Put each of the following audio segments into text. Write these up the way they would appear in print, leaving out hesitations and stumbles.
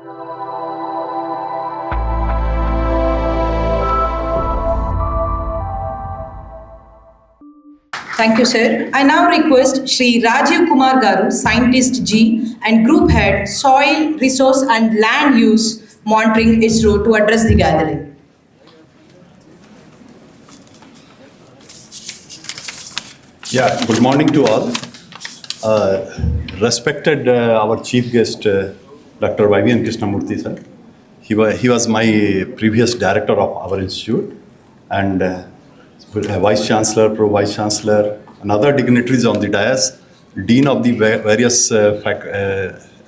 Thank you, sir. I now request Shri Rajya Kumar Garu, Scientist G and Group Head, Soil, Resource and Land Use Monitoring, ISRO, to address the gathering. Yeah, good morning to all. Respected our chief guest, Dr. Y.V.N. Krishnamurthy, sir. He was my previous director of our institute, and Vice Chancellor, Pro Vice Chancellor, and other dignitaries on the dais, Dean of the various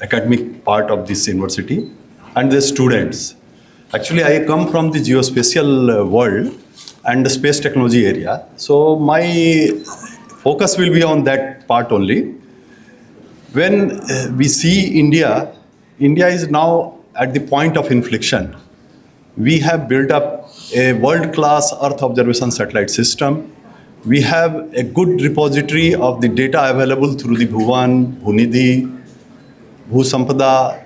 academic part of this university, and the students. Actually, I come from the geospatial world and the space technology area. So my focus will be on that part only. When we see India is now at the point of inflection. We have built up a world-class Earth observation satellite system. We have a good repository of the data available through the Bhuvan, Bhunidhi, Bhusampada,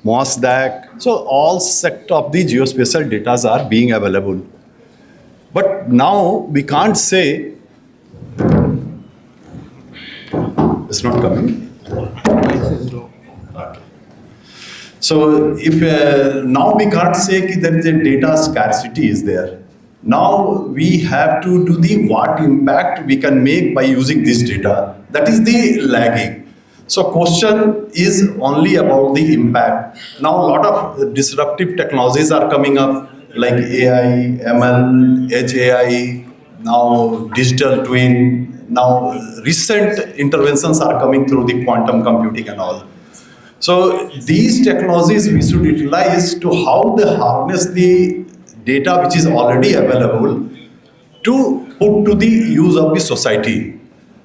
MOSDAC. So all set of the geospatial data are being available. But now we can't say, it's not coming. Okay. So if now we can't say that there is a data scarcity is there. Now we have to do the what impact we can make by using this data. That is the lagging. So question is only about the impact. Now a lot of disruptive technologies are coming up like AI, ML, Edge AI, now digital twin. Now recent interventions are coming through the quantum computing and all. So these technologies we should utilize to how they harness the data which is already available to put to the use of the society.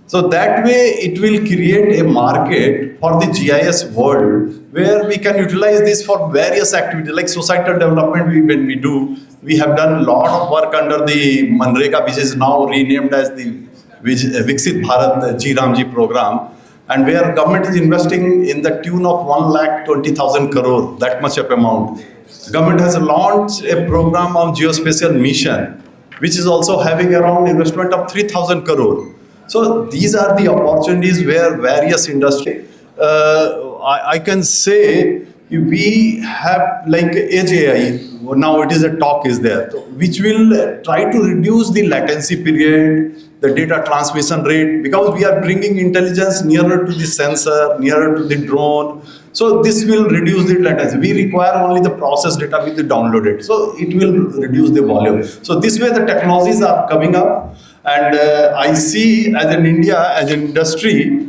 So that way it will create a market for the GIS world where we can utilize this for various activities like societal development. When we do, we have done a lot of work under the Manrega, which is now renamed as the Viksit Bharat G Ramji program, and where government is investing in the tune of 1,20,000 crore, that much of amount. Government has launched a program of geospatial mission, which is also having around investment of 3,000 crore. So these are the opportunities where various industry, I can say we have like Edge AI, now it is a talk is there, which will try to reduce the latency period, the data transmission rate, because we are bringing intelligence nearer to the sensor, nearer to the drone. So this will reduce the latency. We require only the process data with the downloaded. So it will reduce the volume. So this way the technologies are coming up. And I see as an India, as an industry,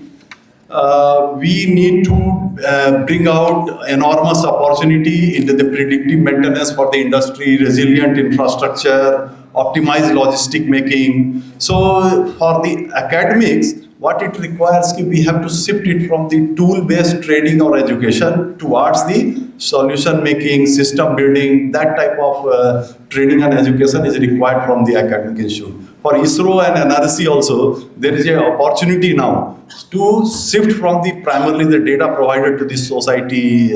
we need to bring out enormous opportunity into the predictive maintenance for the industry, resilient infrastructure, optimized logistic making. So for the academics, what it requires is we have to shift it from the tool-based training or education towards the solution making, system building. That type of training and education is required from the academic institute. For ISRO and NRC also, there is an opportunity now to shift from the primarily the data provided to the society,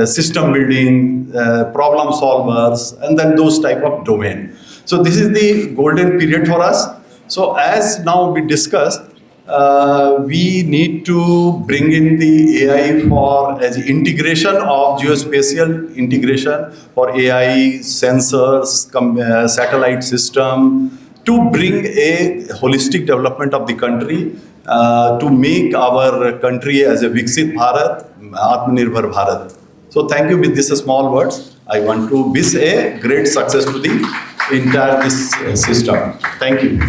system building, problem solvers, and then those type of domain. So this is the golden period for us. So as now we discussed, we need to bring in the AI for as integration of geospatial integration for AI, sensors, satellite system, to bring a holistic development of the country, to make our country as a Viksit Bharat, Atmanirbhar Bharat. So thank you. With these small words, I want to wish a great success to the entire this system. Thank you.